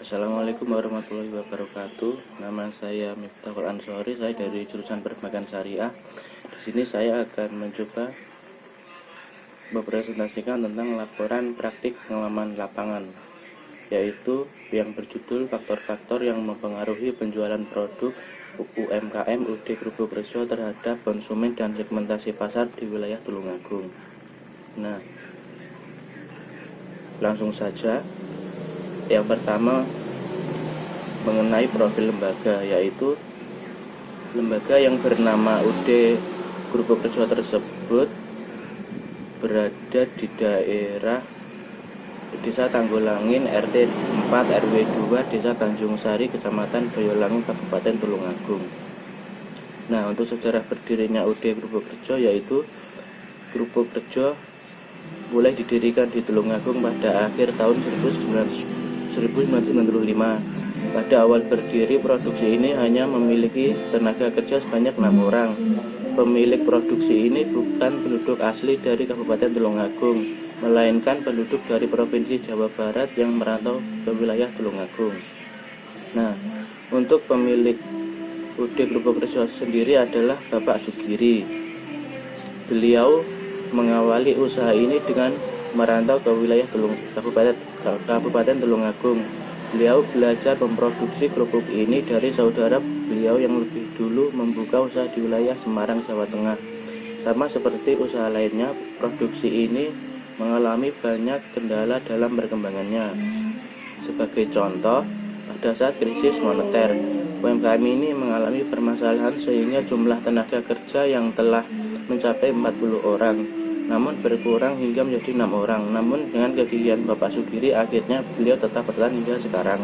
Assalamualaikum warahmatullahi wabarakatuh. Nama saya Miftahul Ansori, saya dari jurusan Perbankan Syariah. Di sini saya akan mencoba mempresentasikan tentang laporan praktik pengalaman lapangan, yaitu yang berjudul faktor-faktor yang mempengaruhi penjualan produk UMKM UD Krupuk Rejo terhadap konsumen dan segmentasi pasar di wilayah Tulungagung. Nah, langsung saja. Yang pertama mengenai profil lembaga, yaitu lembaga yang bernama UD Krupuk Rejo tersebut berada di daerah Desa Tanggulangin RT 4 RW 2 Desa Tanjung Sari, Kecamatan Boyolali, Kabupaten Tulungagung. Nah, untuk sejarah berdirinya UD Krupuk Rejo, yaitu Krupuk Rejo mulai didirikan di Tulungagung pada akhir tahun 1995. Pada awal berdiri, produksi ini hanya memiliki tenaga kerja sebanyak 6 orang. Pemilik produksi ini bukan penduduk asli dari Kabupaten Tulungagung, melainkan penduduk dari Provinsi Jawa Barat yang merantau ke wilayah Tulungagung. Nah, untuk pemilik UD Krupuk Rejo sendiri adalah Bapak Sugiri. Beliau mengawali usaha ini dengan merantau ke wilayah Kabupaten Tulungagung. Beliau belajar memproduksi kerupuk ini dari saudara beliau yang lebih dulu membuka usaha di wilayah Semarang, Jawa Tengah. Sama seperti usaha lainnya, produksi ini mengalami banyak kendala dalam perkembangannya. Sebagai contoh, pada saat krisis moneter, UMKM ini mengalami permasalahan sehingga jumlah tenaga kerja yang telah mencapai 40 orang namun berkurang hingga menjadi 6 orang. Namun dengan kegigihan Bapak Sugiri, akhirnya beliau tetap bertahan hingga sekarang.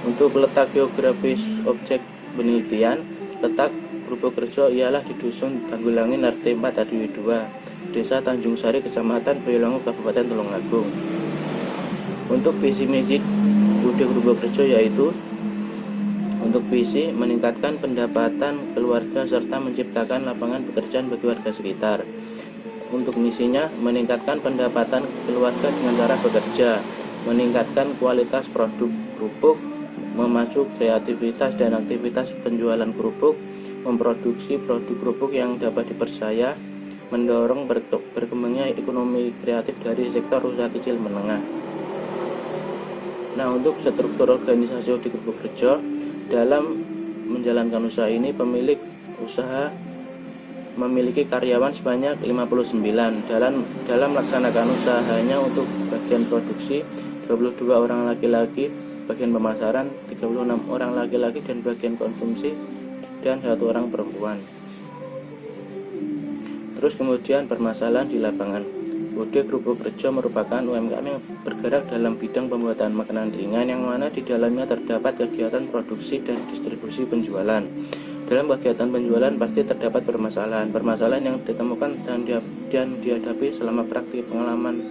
Untuk letak geografis objek penelitian, letak Krupuk Rejo ialah di Dusun Tanggulangin RT 4 RW 2 Desa Tanjung Sari, Kecamatan Boyolali, Kabupaten Tulungagung. Untuk visi misi UD Krupuk Rejo yaitu untuk visi meningkatkan pendapatan keluarga serta menciptakan lapangan pekerjaan bagi warga sekitar. Untuk misinya meningkatkan pendapatan keluarga dengan cara bekerja, meningkatkan kualitas produk kerupuk, memacu kreativitas dan aktivitas penjualan kerupuk, memproduksi produk kerupuk yang dapat dipercaya, mendorong berkembangnya ekonomi kreatif dari sektor usaha kecil menengah. Nah, untuk struktur organisasi UD Krupuk Rejo, dalam menjalankan usaha ini, pemilik usaha memiliki karyawan sebanyak 59. Dalam melaksanakan usahanya, untuk bagian produksi 22 orang laki-laki, bagian pemasaran 36 orang laki-laki, dan bagian konsumsi dan 1 orang perempuan. Terus kemudian permasalahan di lapangan. UD Krupuk Rejo merupakan UMKM yang bergerak dalam bidang pembuatan makanan ringan, yang mana di dalamnya terdapat kegiatan produksi dan distribusi penjualan. Dalam kegiatan penjualan pasti terdapat permasalahan yang ditemukan dan dihadapi selama praktik pengalaman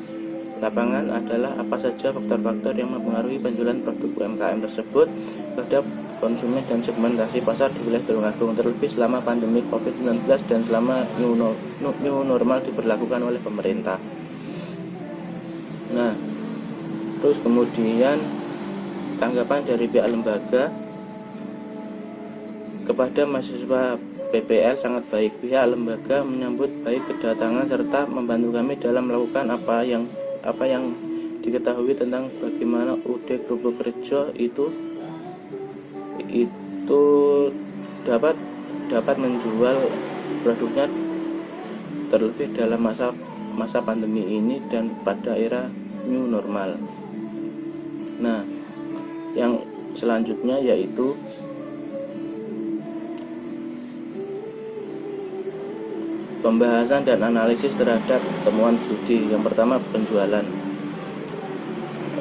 lapangan adalah apa saja faktor-faktor yang mempengaruhi penjualan produk UMKM tersebut terhadap konsumen dan segmentasi pasar di wilayah Tulungagung, terlebih selama pandemi COVID-19 dan selama new normal diberlakukan oleh pemerintah. Nah, terus kemudian tanggapan dari pihak lembaga kepada mahasiswa PPL sangat baik. Pihak lembaga menyambut baik kedatangan serta membantu kami dalam melakukan apa yang diketahui tentang bagaimana UD Krupuk Rejo itu dapat menjual produknya, terlebih dalam masa pandemi ini dan pada era new normal. Nah, yang selanjutnya yaitu pembahasan dan analisis terhadap temuan studi. Yang pertama, penjualan.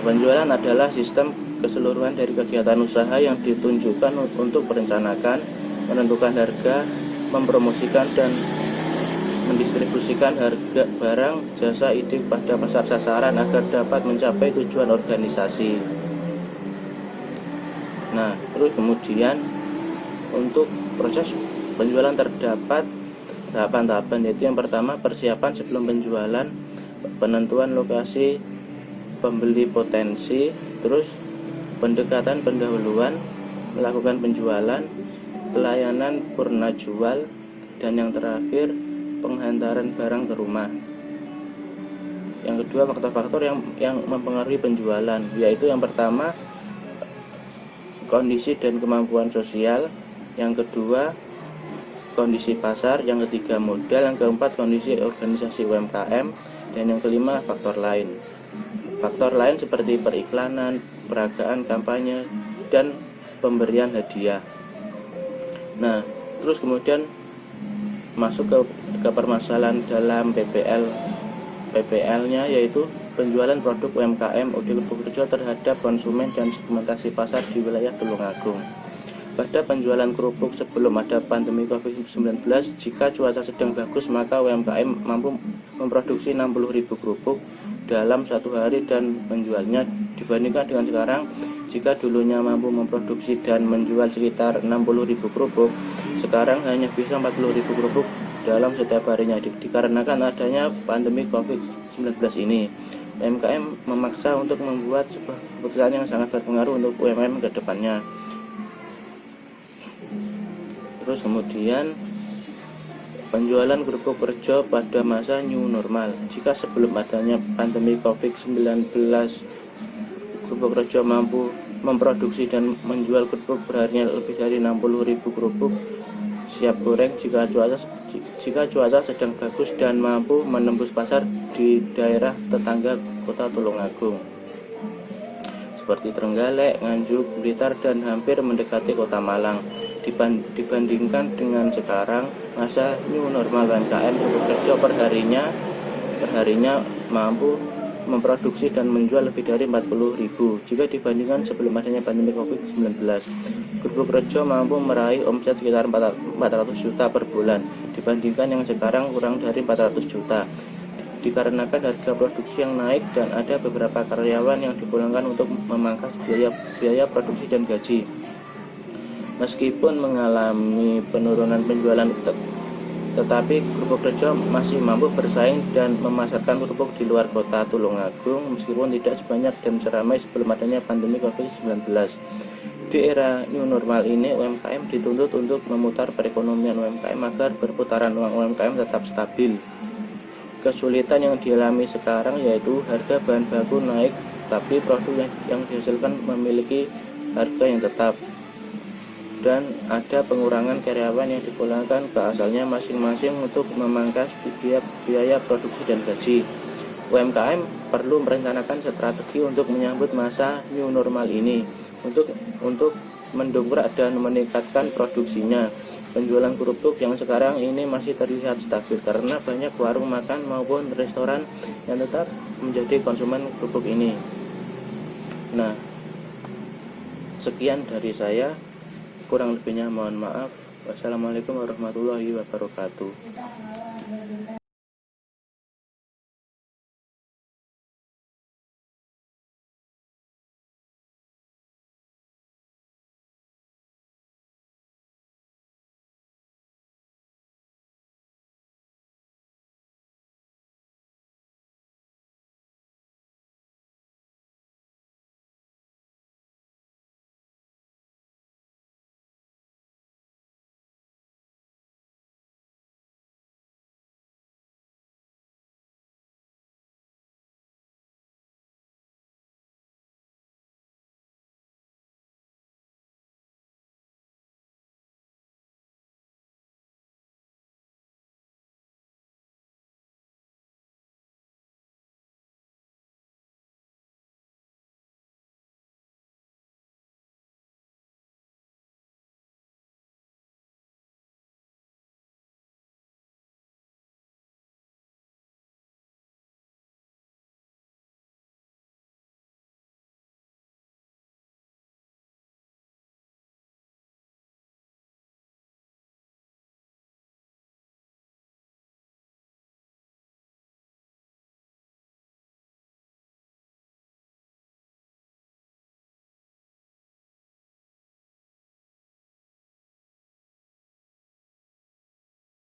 Penjualan adalah sistem keseluruhan dari kegiatan usaha yang ditunjukkan untuk merencanakan, menentukan harga, mempromosikan dan mendistribusikan harga barang, jasa, ide pada pasar sasaran agar dapat mencapai tujuan organisasi. Nah, terus kemudian untuk proses penjualan terdapat tahapan-tahapan, yaitu yang pertama persiapan sebelum penjualan, penentuan lokasi pembeli potensi, terus pendekatan pendahuluan, melakukan penjualan, pelayanan purna jual, dan yang terakhir penghantaran barang ke rumah. Yang kedua, faktor-faktor yang mempengaruhi penjualan, yaitu yang pertama kondisi dan kemampuan sosial, yang kedua kondisi pasar, yang ketiga modal, yang keempat kondisi organisasi UMKM, dan yang kelima faktor lain. Faktor lain seperti periklanan, peragaan, kampanye, dan pemberian hadiah. Nah, terus kemudian masuk ke permasalahan dalam PPL-nya, yaitu penjualan produk UMKM UD Purwokerto terhadap konsumen dan segmentasi pasar di wilayah Tulungagung. Pada penjualan kerupuk sebelum ada pandemi COVID-19, jika cuaca sedang bagus maka UMKM mampu memproduksi 60.000 kerupuk dalam satu hari dan menjualnya. Dibandingkan dengan sekarang, jika dulunya mampu memproduksi dan menjual sekitar 60.000 kerupuk, sekarang hanya bisa 40.000 kerupuk dalam setiap harinya. Dikarenakan adanya pandemi COVID-19 ini, UMKM memaksa untuk membuat sebuah keputusan yang sangat berpengaruh untuk UMKM ke depannya. Terus kemudian penjualan kerupuk kerja pada masa new normal. Jika sebelum adanya pandemi COVID-19, kerupuk kerja mampu memproduksi dan menjual kerupuk perharinya lebih dari 60.000 kerupuk siap goreng jika cuaca sedang bagus dan mampu menembus pasar di daerah tetangga kota Tulungagung seperti Trenggalek, Nganjuk, Blitar, dan hampir mendekati kota Malang. Dibandingkan dengan sekarang, masa new normal UMKM kerupuk kerja perharinya mampu memproduksi dan menjual lebih dari 40.000. Jika dibandingkan sebelum adanya pandemi COVID-19, kerupuk kerja mampu meraih omset sekitar 400 juta per bulan, dibandingkan yang sekarang kurang dari 400 juta. Dikarenakan harga produksi yang naik dan ada beberapa karyawan yang dipulangkan untuk memangkas biaya produksi dan gaji. Meskipun mengalami penurunan penjualan, tetapi kerupuk kerja masih mampu bersaing dan memasarkan kerupuk di luar kota Tulungagung meskipun tidak sebanyak dan seramai sebelum adanya pandemi COVID-19. Di era new normal ini, UMKM dituntut untuk memutar perekonomian UMKM agar perputaran uang UMKM tetap stabil. Kesulitan yang dialami sekarang yaitu harga bahan baku naik, tapi produk yang dihasilkan memiliki harga yang tetap, dan ada pengurangan karyawan yang dipulangkan ke asalnya masing-masing untuk memangkas biaya produksi dan gaji. UMKM perlu merencanakan strategi untuk menyambut masa new normal ini untuk mendongkrak dan meningkatkan produksinya. Penjualan kerupuk yang sekarang ini masih terlihat stabil karena banyak warung makan maupun restoran yang tetap menjadi konsumen kerupuk ini. Nah, sekian dari saya. Kurang lebihnya mohon maaf. Wassalamualaikum warahmatullahi wabarakatuh.